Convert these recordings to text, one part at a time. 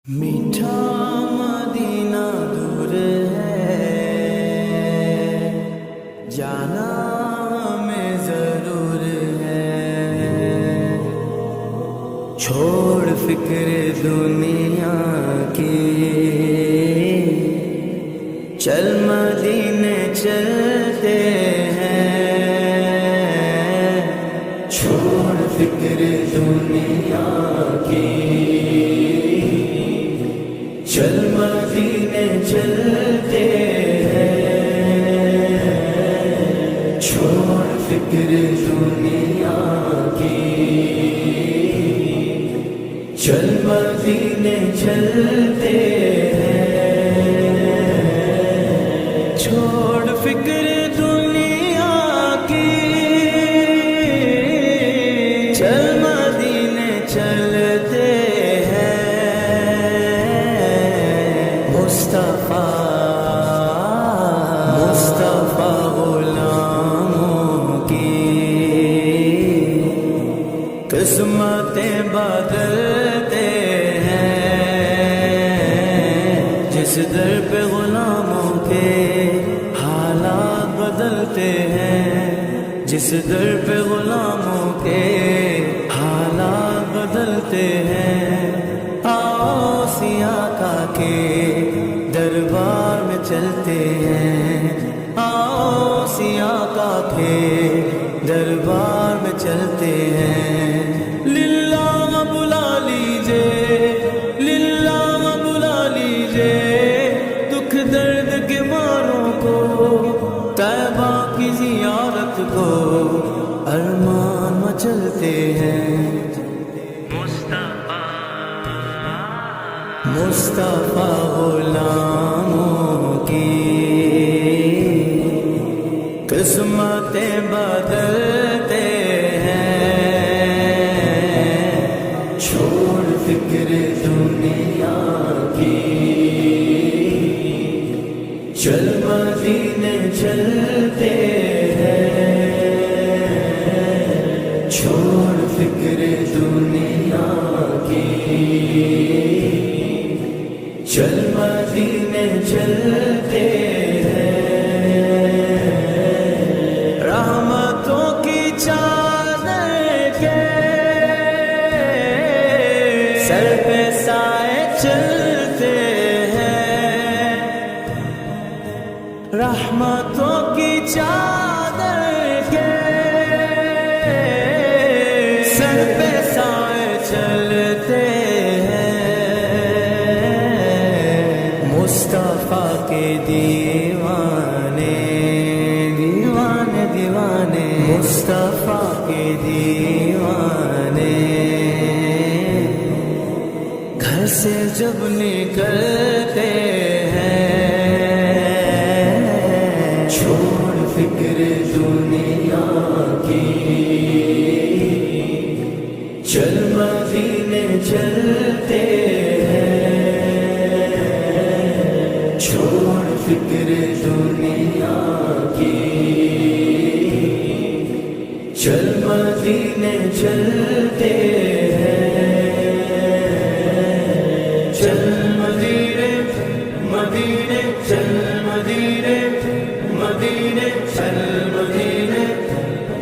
میٹھا مدینہ دور ہے، جانا ہمیں ضرور ہے، چھوڑ فکر دنیا کی، چل مدینے چلتے ہیں، چھوڑ فکر دنیا کی، چل مدینے چلتے ہیں، چھوڑ فکر دنیا کی، چل مدینے چلتے ہیں، چھوڑ فکر دنیا کی، چل مدینے چلتے مصطفیٰ غلاموں کی قسمتیں بدلتے ہیں، جس در پہ غلاموں کے حالات بدلتے ہیں، جس در پہ غلاموں کے حالات بدلتے ہیں، آؤ سیاقہ کے دربار میں چلتے ہیں، آؤ سیاقہ کے دربار میں چلتے ہیں، للہ بلا لیجئے، للہ بلا لیجئے، دکھ درد کے ماروں کو، طیبہ کی زیارت کو، ارمان مچلتے ہیں، مصطفیٰ غلاموں کی قسمتیں بدلتے ہیں، چھوڑ فکر دنیا کی، چل مدینے چلتے ہیں، چھوڑ فکر دنیا کی، چل مدینے چلتے ہیں، رحمتوں کی چادر کے سر پہ سائے چلتے ہیں، رحمتوں کی چادر کے سر پہ سائے چلتے ہیں، مصطفیٰ کے دیوانے دیوانے دیوانے، مصطفیٰ کے دیوانے گھر سے جب نکلتے ہیں، چھوڑ فکر دنیا کی، چل مدینے چلتے ہیں، چھوڑ فکر دنیا کی، چل مدینے چلتے ہیں، چل مدینے مدینے، چل مدینے مدینے، چل مدینے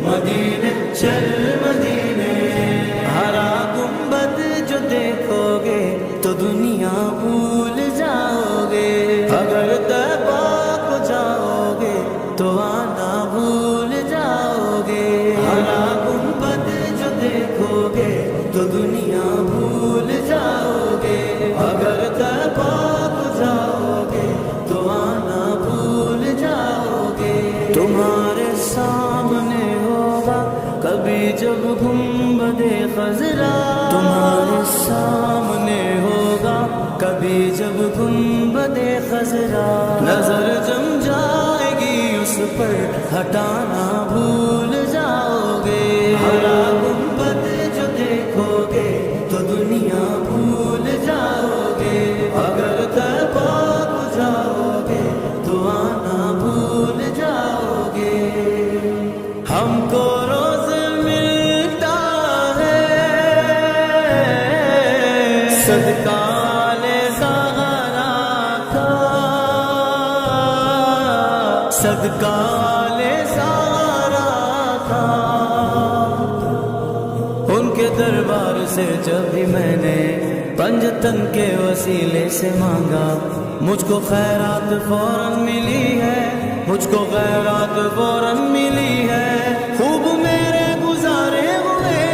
مدینے، چل مدینے، ہرا گنبد جو دیکھو گے تو دنیا بھول جاؤ گے، اگر طیبہ کو جاؤ گے تو آنا بھول جاؤ گے، ہرا گنبد جو دیکھو گے تو دنیا بھول جاؤ گے، اگر طیبہ کو جاؤ گے تو آنا بھول جاؤ گے، تمہارے سامنے ہوگا کبھی جب گنبد خضرا، تمہارے سامنے ہوگا کبھی جب گنبد خضرا، نظر جم جائے گی اس پر ہٹانا بھول جاؤ گے، ہرا گنبد جو دیکھو گے تو دنیا بھول جاؤ گے، اگر طیبہ کو جاؤ گے تو آنا بھول جاؤ گے، ہم کو روز ملتا ہے صدقہ لے صدقہ والے سارا کا، ان کے دربار سے جب بھی میں نے پنجتن کے وسیلے سے مانگا، مجھ کو خیرات فوراً ملی ہے، مجھ کو خیرات فوراً ملی ہے، خوب میرے گزارے ہوئے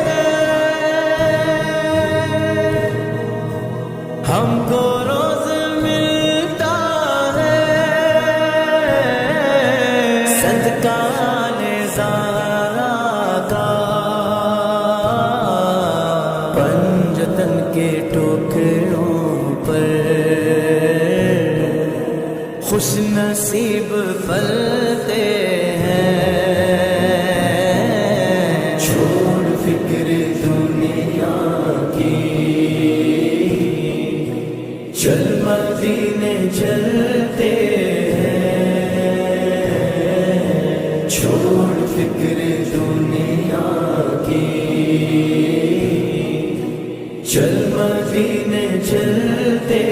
ہم کو روز ملتا ہے صدقہ نظارہ کا، پنجتن کے ٹوکروں پر خوش نصیب پلتے ہیں، چھوڑ فکر دنیا کی، چل مدینے چلتے ہیں، چھوڑ فکر دنیا کی، چل مدینے چلتے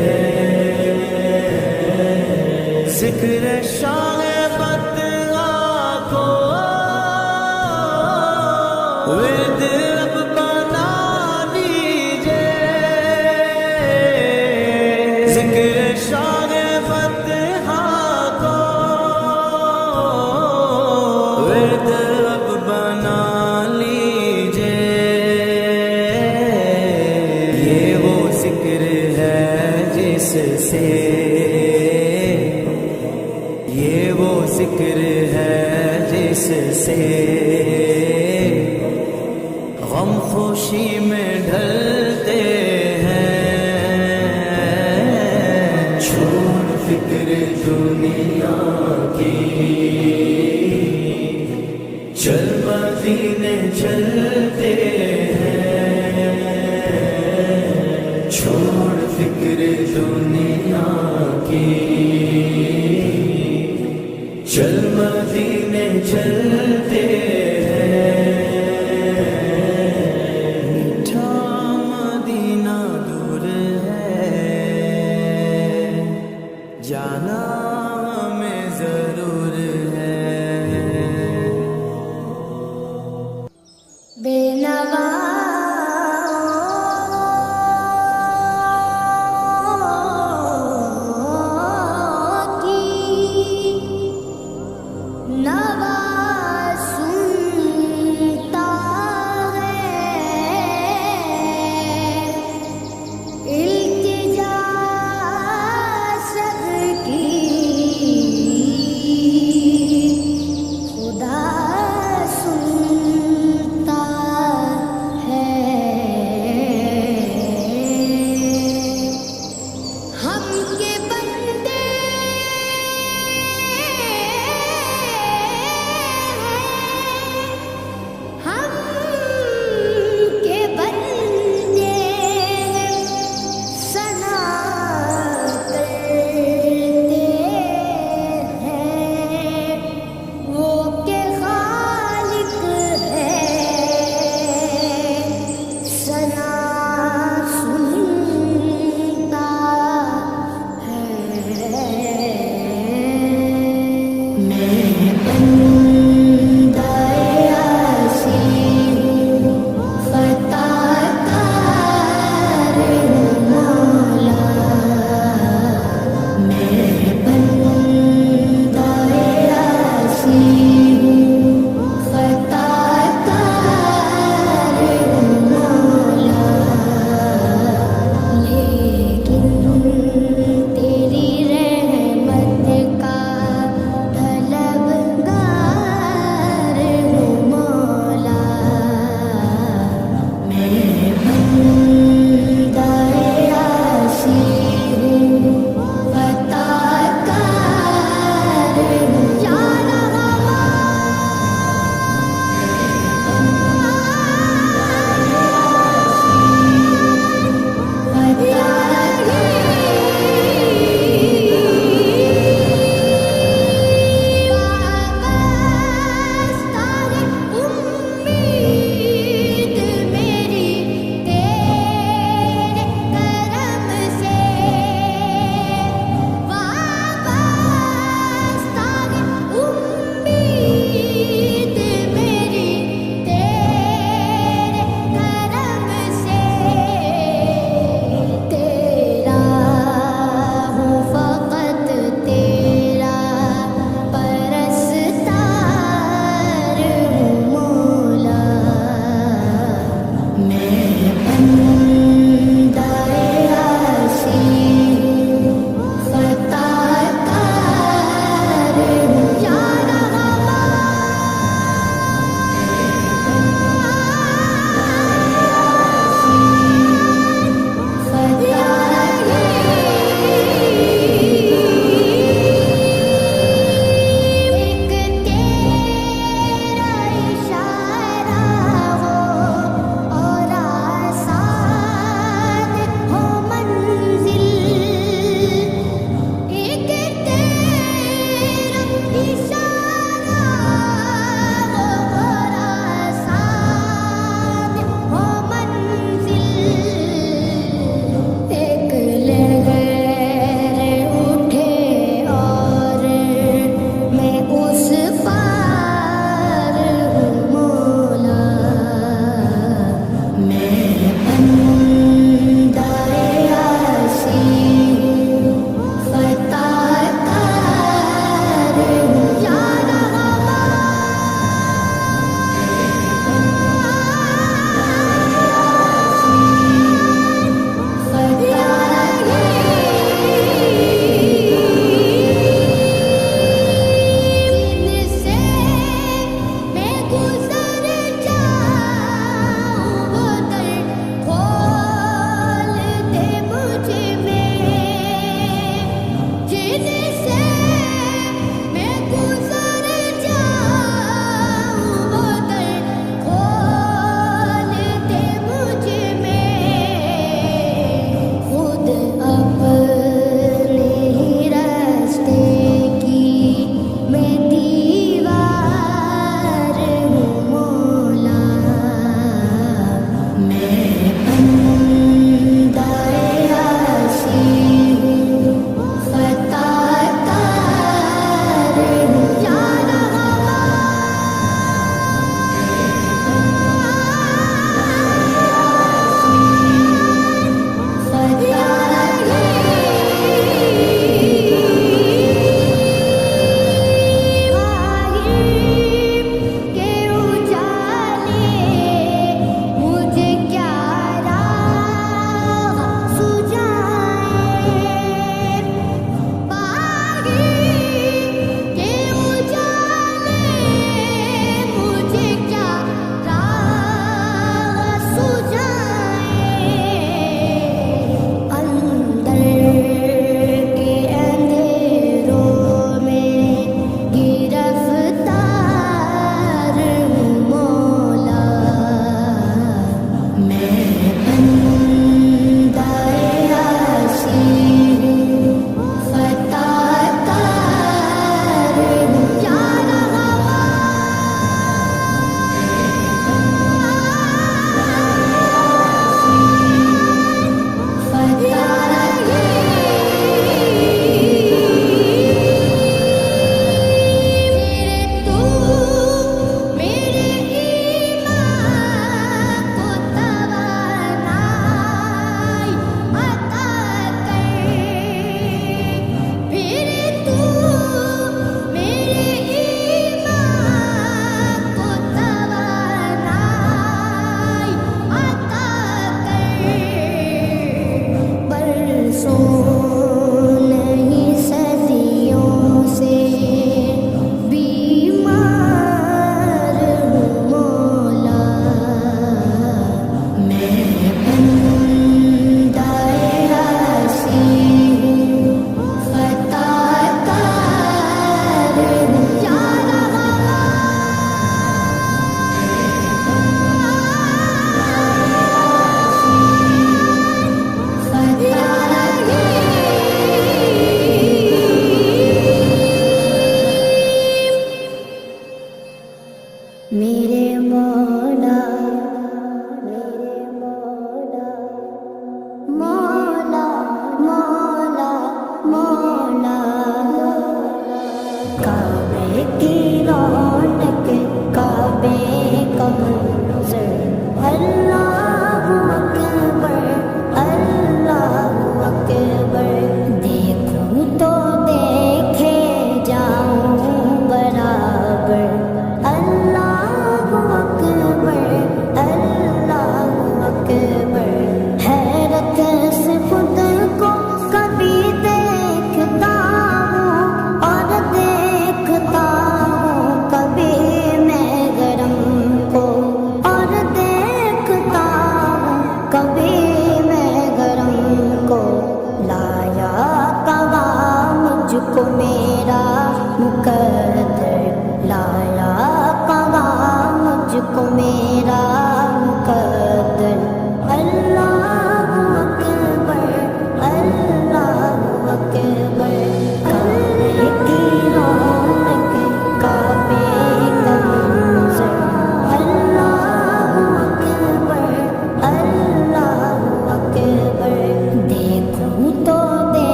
ہیں، ذکر شاہ بدعا کو ورد اب بنا لیجئے، ذکر شاہ بدعا کو ورد اب بنا لیجئے، یہ وہ ذکر ہے جس سے، یہ وہ ذکر ہے جس سے غم خوشی میں ڈھلتے ہیں، چھوڑ فکر دنیا کی، چل مدینے چلتے ہیں، چھوڑ فکر دنیا کی، چل مدینے چلتے ہیں، میٹھا مدینہ دور ہے، جانا ہمیں ضرور ہے، بے نوا نوا سن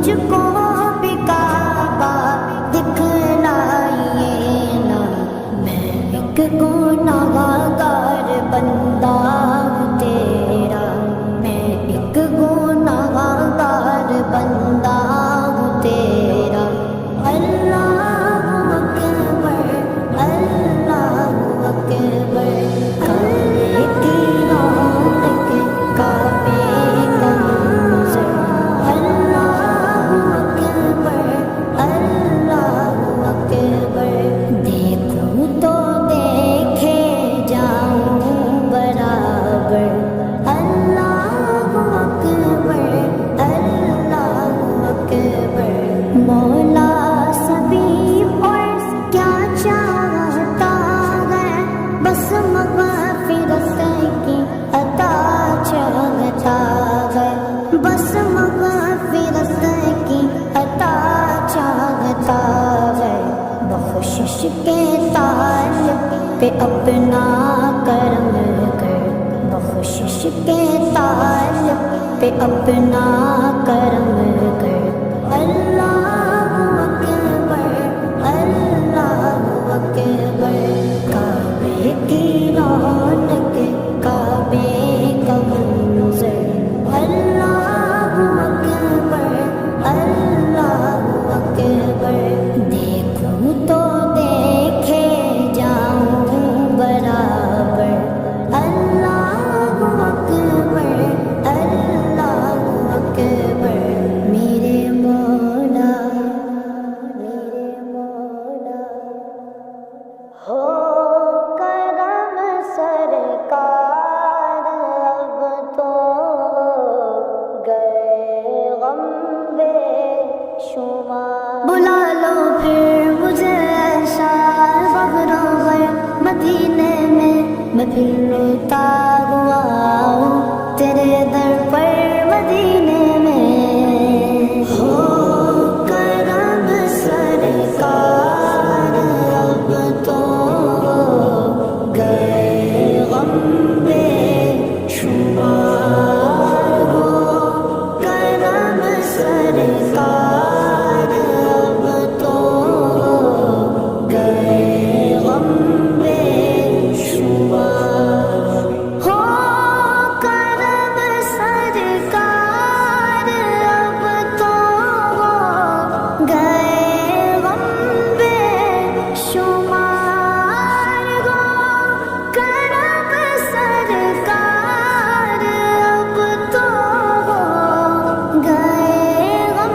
مجھ کو بھی کعبہ دکھلائیے نا، میں ایک گنہگار بندہ ہوں تیرا، میں ایک گنہگار بندہ ہوں تیرا۔ اللہ اکبر اللہ اکبر، کعبے کی رونق کعبے کا منظر، اللہ اکبر اللہ اکبر، دیکھوں تو دیکھے جاؤں برابر، اللہ اکبر اللہ اکبر۔ مولا سبھی اور کیا چاہتا ہے، بس مغفرت کی عطا چاہتا ہے، بس مغفرت کی عطا چاہتا ہے۔ بخشش کے طالب پہ اپنا کرم کر، بخشش کے طالب پہ اپنا کرم کر۔ اللہ اکبر اللہ اکبر، کعبے کی رونق کعبے کا منظر، اللہ اکبر اللہ اکبر، دیکھوں تو دیکھے جاؤں برابر، اللہ اکبر اللہ اکبر۔ میرے مولا ہو کرم سرکار، اب تو گئے غم بے شمار، بلا لو پھر مجھے ایسا فخر ہے مدینے میں، میں پھرتا ہوا ہوں تیرے در پر مدینے میں۔ ہو کرم سرکار، اب تو گئے غم بے شمار، ہو کرم سرکار، اب تو گئے غم بے شمار، ہو کرم سرکار، اب تو گئے غم بے شمار، ہو کرم سرکار، اب تو گئے غم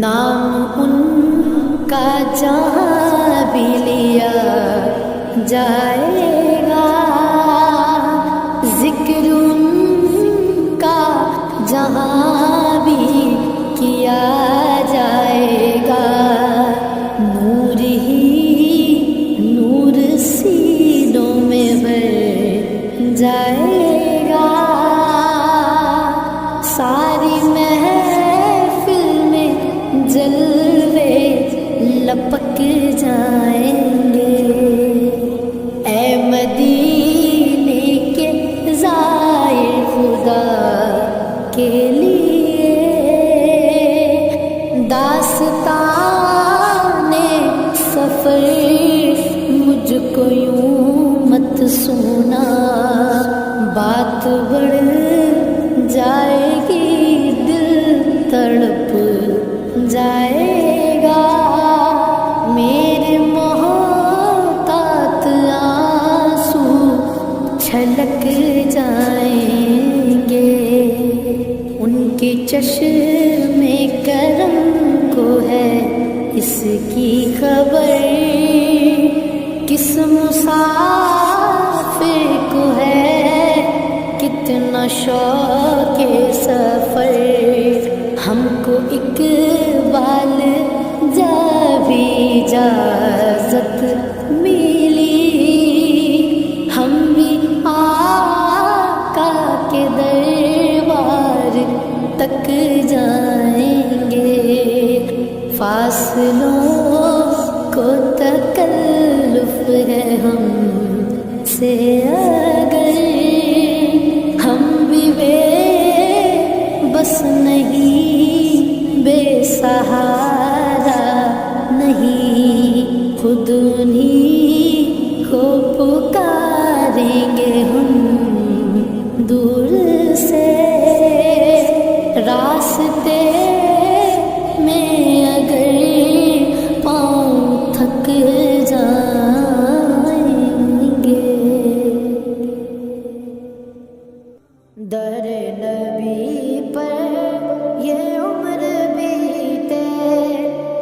نام ان کا جہاں بھی لیا جائے گا، ذکر ان کا جہاں بھی کیا جائے گا، نور ہی نور سینوں میں بھر جائے گا، ساری محفل میں جلوے لپک جائیں گے، اے مدینے کے زائر خدا کے لیے داستان سفر مجھ کو یوں مت سونا، بات بڑھ جائے گی دل تڑپ جائے گا، میرے محتاط آنسو چھلک جائیں گے، ان کے چشم کرم کو ہے اس کی خبر، کس مسافر کو ہے کتنا شوق سفر، ہم کو اقبال جب اجازت ملی، ہم بھی آقا کے دربار تک جائیں گے، فاصلوں کو تکلف ہے ہم سے اگر، ہم بھی بے بس نہیں، بے سہارا نہیں، خود انہی کو پکاریں گے ہم دور سے، راستے میں اگر پاؤں تھک جائیں گے، در نبی پر یہ عمر بیتے،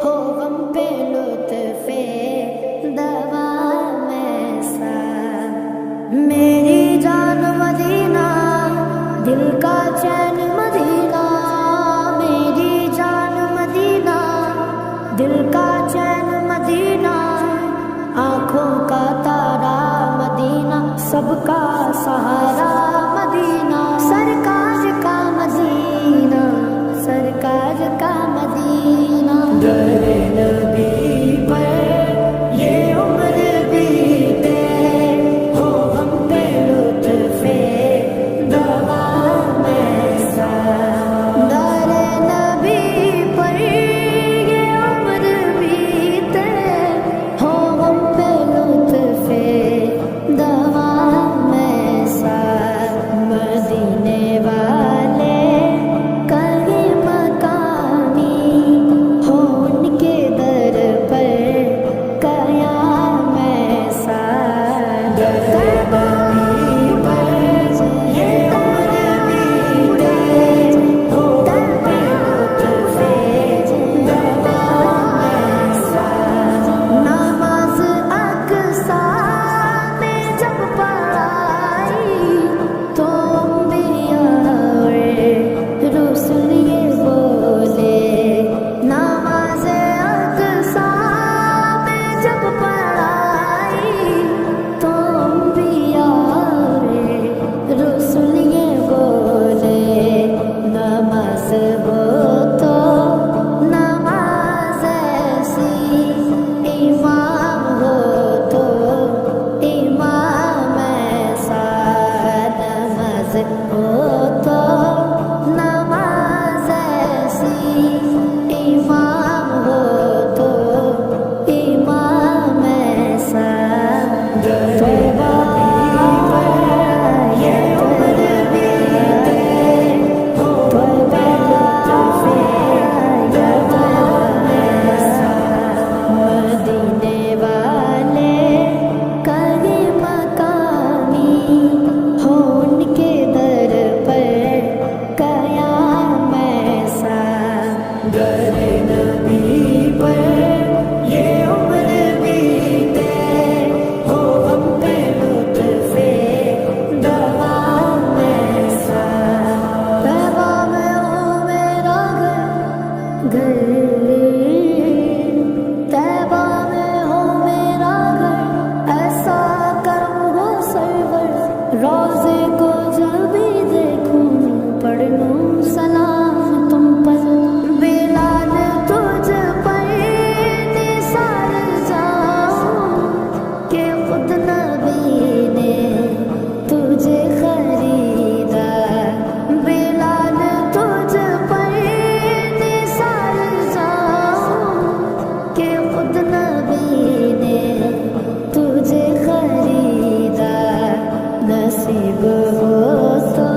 ہو غم پہ لطف دوام ایسا، میری جان مدینہ دل کا چین مدینہ، میری جان مدینہ دل کا چین مدینہ، آنکھوں کا تارا مدینہ، سب کا سہارا مدینہ، سرکار کا مدینہ، سرکار کا مدینہ، در نبی پر یہ عمر بیتے، ہو ہم پہ لطف دوام ایسا، در نبی پر یہ عمر بیتے، ہو ہم پہ لطف دوام ایسا، مدینے والے کہیں مقامی ہو ان کے گھر طیبہ میں ہو میرا گھر، ایسا کرم ہو سرور، روزے کو جب بھی دیکھوں پڑھ لوں سلام تم پر، بلال تجھ پر نثار جاؤں کہ خود نبی نے تجھے خریدا، بلال تجھ پر نثار جاؤں کہ خود نبی نے تجھے خریدا، نصیب ہو تو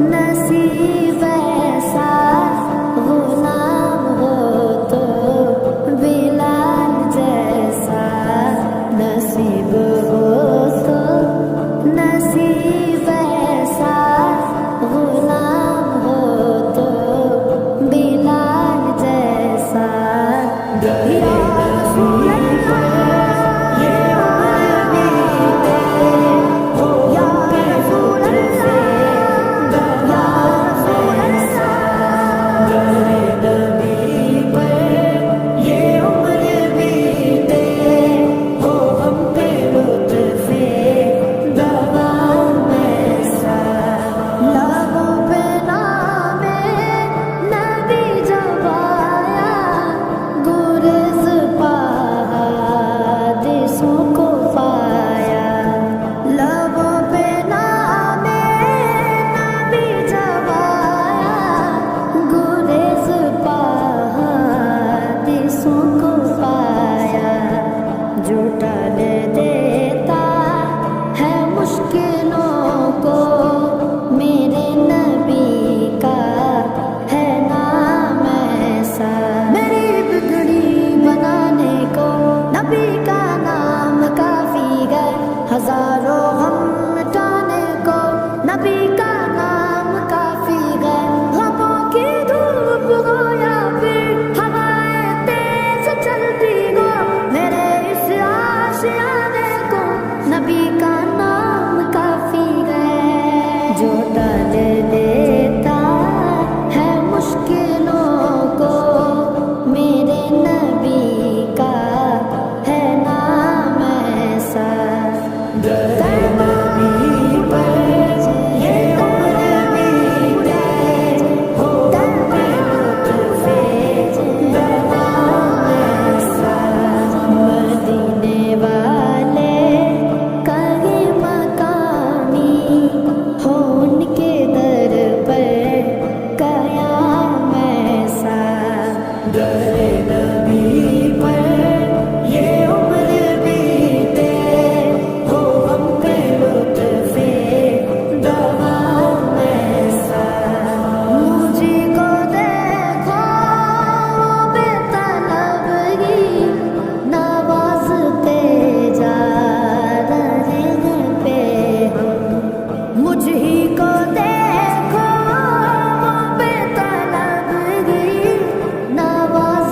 نصیب ایسا غلام ہو تو بلال جیسا، نصیب ہو تو نصیب ایسا غلام ہو تو بلال جیسا، یا رسول اللہ یہ عمر بیتے ہو، یا رسول اللہ یا رسول اللہ، نبی پر یہ عمر بیتے ہو، ہم پہ لطف دوام ایسا، لبوں پہ نام نبی جب آیا، گریز حادثوں کو پایا، لبوں پہ نام نبی جب آیا، گریز حادثوں کو پایا، جو ٹال دیتا ہے مشکلوں کو، میرے نبی کا ہے نام ایسا، میری بگڑی بنانے کو نبی کا نام کافی ہے، ہزاروں غم مٹانے کو نبی کا نام کافی ہے، غموں کی دھوپ ہو یا پھر ہوائیں تیز چلتی ہو، میرے اس آشیانے کو نبی کا نام کافی ہے، جو ٹال دیتا ہے مشکلوں کو، میرے نبی کا ہے نام ایسا، نبی پر یہ عمر بیتے ہو، ہم پہ لطف دوام ایسا، مدینے والے کہیں مقامی ہو، ان کے در پر قیام ایسا، نبی پر یہ عمر بیتے ہو، ہم پہ لطف دوام ایسا، مجھے کو دیکھو بے طلبگی نوازتے جا رہے ہیں پہ ہم، مجھ ہی کو دیکھو بے طلبگی نوازتے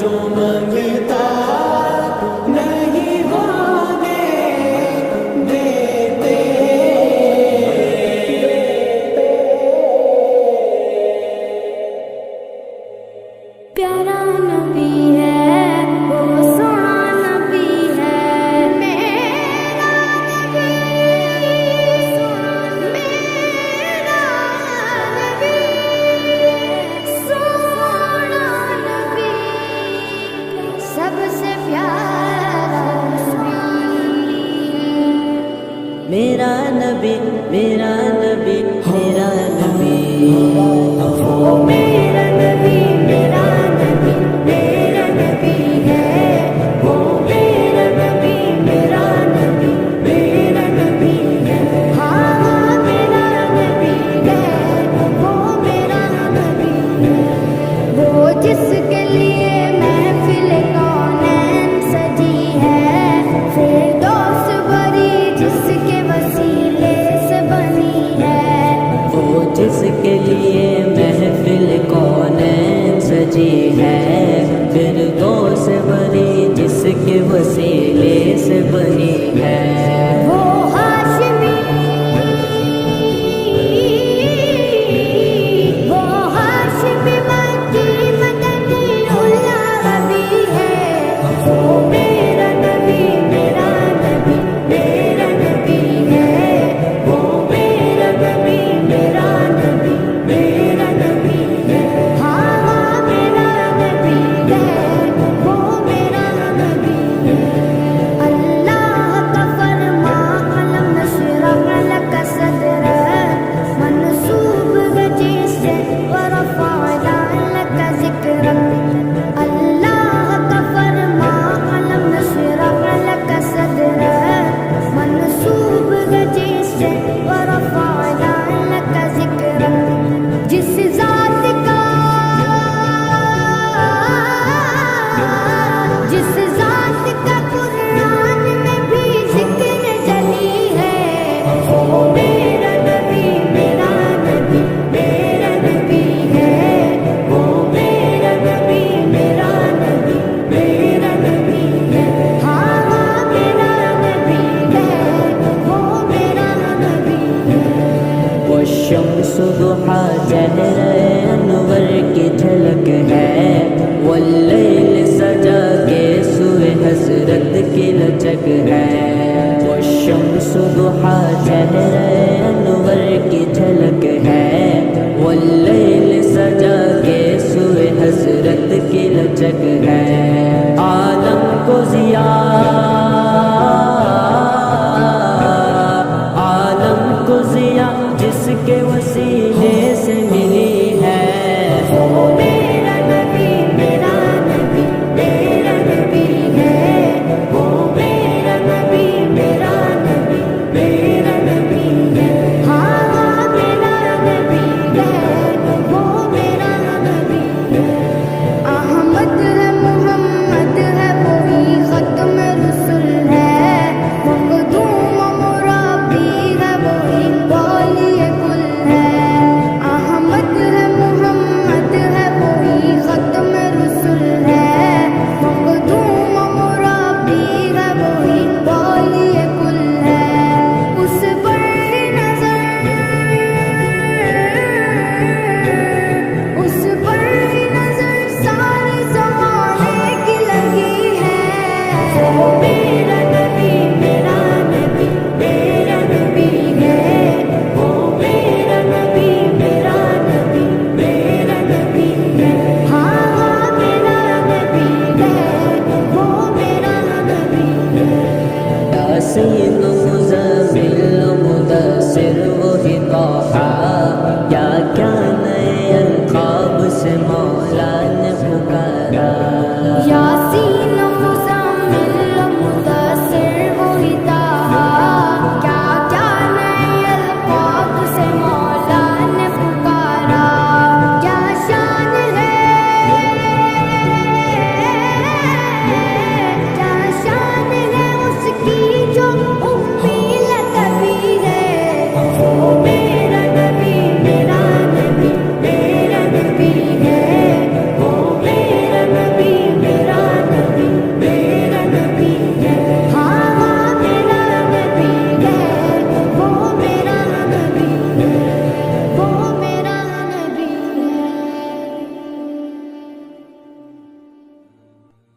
جو منگتا نہیں ہونے دیتے. پیارا نبی ہے وہ سونا نبی ہے میرا نبی میرا نبی سونا نبی سب سے پیارا نبی میرا نبی میرا نبی میرا نبی وہ میرا نبی میرا نبی میرا نبی ہے وہ میرا نبی میرا نبی میرا نبی ہے ہاں میرا نبی ہے وہ میرا نبی ہے وہ جس کے لیے محفل کونین سجی ہے فردوس بری جس کے وسیلے سے بنی ہے وہ جس کے لیے محفل کونین سجی ہے فردوس بری جس کے وسیلے سے بنی ہے. وہ ہاشمی مکی مدنی العربی ہے وہ میرا نبی میرا نبی میرا نبی ہے وہ میرا نبی میرا نبی میرا نبی ہے ہاں میرا نبی ہے وہ میرا نبی ہے. اللہ کا فرما قلم نشرح لك صدرك منصوب گجی سے ورفعنا لك ذکرك اللہ کا فرما قلم نشرح لك صدرك منصوب گجی سے ورفعنا لك ذکرك جس ذات کا قرآن میں بھی ذکر جلی ہے وہ میرا نبی میرا نبی میرا نبی ہے وہ میرا نبی میرا نبی میرا نبی ہے ہاں میرا نبی ہے وہ میرا نبی ہے. والشمس ضحا چہر انور کی جھلک ہے واللیل سجا کے سوئے حسرت کی لچک ہے. والشمس ضحا چہر انور کی جھلک ہے واللیل سجا کے سوئے حسرت کی لچک ہے. عالم کو ضیا عالم کو ضیا جس کے وسیلے سے ملی ہے وہ میرا نبی میرا نبی میرا نبی ہے وہ میرا نبی میرا نبی میرا نبی ہے ہاں میرا نبی ہے وہ میرا نبی ہے. احمد ہے محمد ہے وہی ختم رسول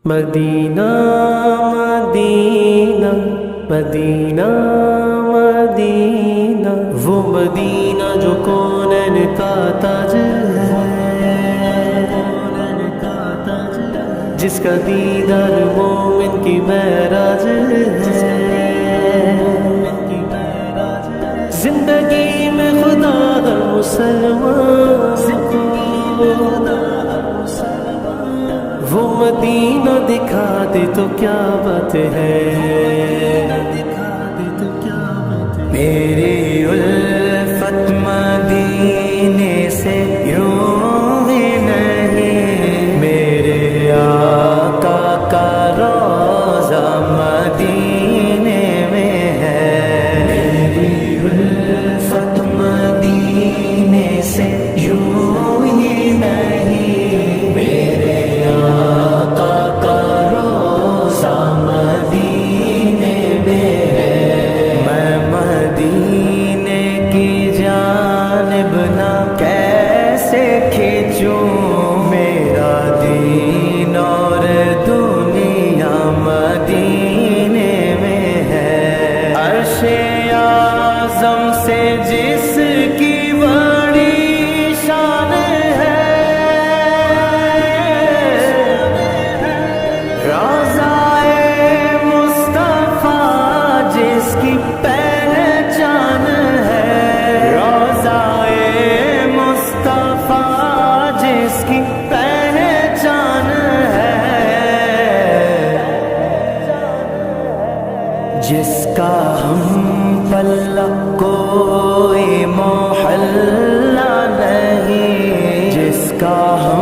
مدینہ مدینہ مدینہ مدینہ، وہ مدینہ جو کونین کا تاج ہے، جس کا دیدار مومن کی معراج ہے۔ زندگی میں خدا ہر مسلمان وہ مدینہ دکھا دے تو کیا بات ہے، میری الفت مدینے سے یوں ہی نہیں، میرے آقا کا روضہ مدینے میں ہے، میری الفت مدینے سے یوں ہی نہیں، میرے آقا کا روضہ مدینے میں ہے، میں مدینے کی جانب نہ کیسے کھینچوں، میرا دین اور دنیا مدینے میں ہے، عرش اعظم سے جس کی بڑی شان ہے، روضہ مصطفیٰ جس کی پہچان ہے، روضہ مصطفیٰ جس کی پہچان ہے، جس کا ہم پلہ کوئی محلہ نہیں، جس کا ہم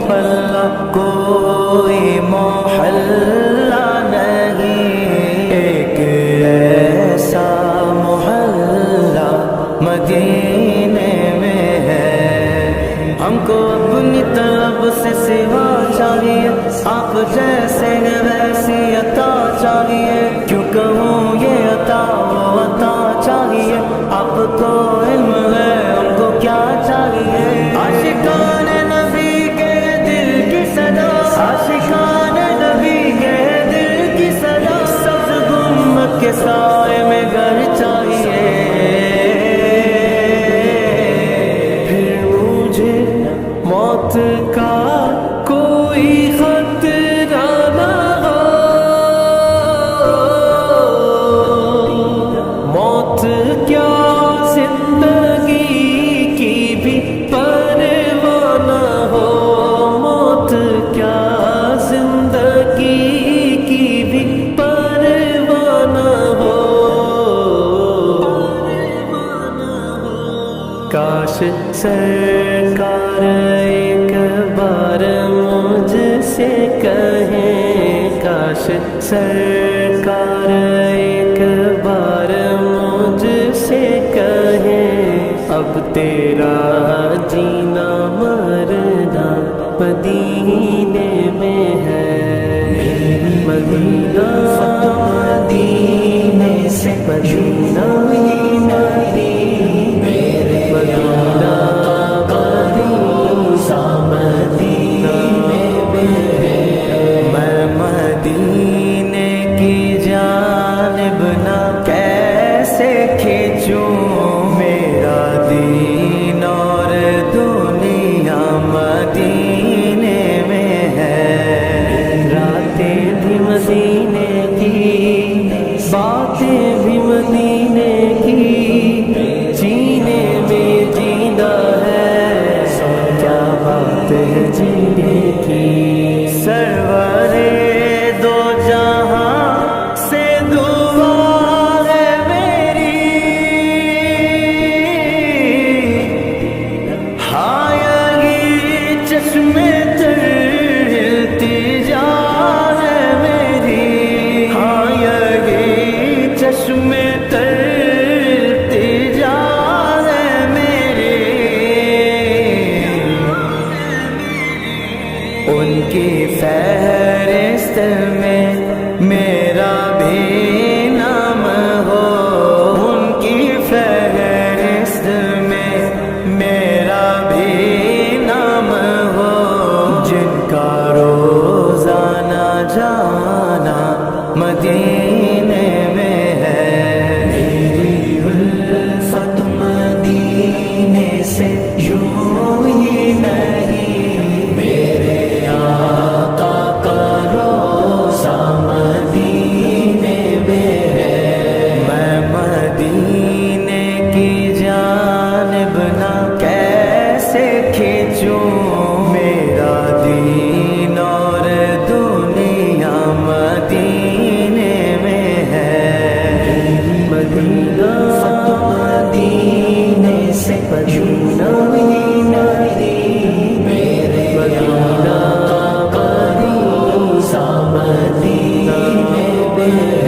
پلہ کوئی محلہ نہیں، ایک ایسا محلہ مدینے میں ہے، ہم کو اپنی طرف سے سوا چاہیے، آپ جیسے ویسی عطا چاہیے، کیوں کہوں یہ عطا وہ عطا چاہیے، آپ کو علم ہے ہم کو کیا چاہیے، عاشقان نبی کے دل کی صدا، عاشقان نبی کے دل کی صدا، سبز گنبد کے سائے میں گھر چاہیے، پھر مجھے موت کا کوئی خطرہ نہ ہو، موت کیا زندگی کی بھی پرواہ نہ ہو، موت کیا زندگی کی بھی پرواہ نہ ہو، کاش سرکار ایک بار مجھ سے کہیں، کاش سرکار ایک بار مجھ سے کہیں، اب تیرا جینا مرنا مدینے میں ہے، مدینہ مدینے سے مدینہ مدینے کی جانب نہ کیسے کھینچوں، میرا دین اور دنیا مدینے میں ہے، راتیں بھی مدینے کی، باتیں بھی مدینے جانا مدینے میں ہے، میری الفت مدینے سے یوں ہی نہیں، میرے آقا کا روضہ مدینے میں ہے، میں مدینے کی جانب نہ کیسے کھینچوں، میرا دین اور دنیا مدینے میں ہے، مدینہ مدینے سے یوں ہی نہیں، میرے مدینہ کا روضہ مدینے میں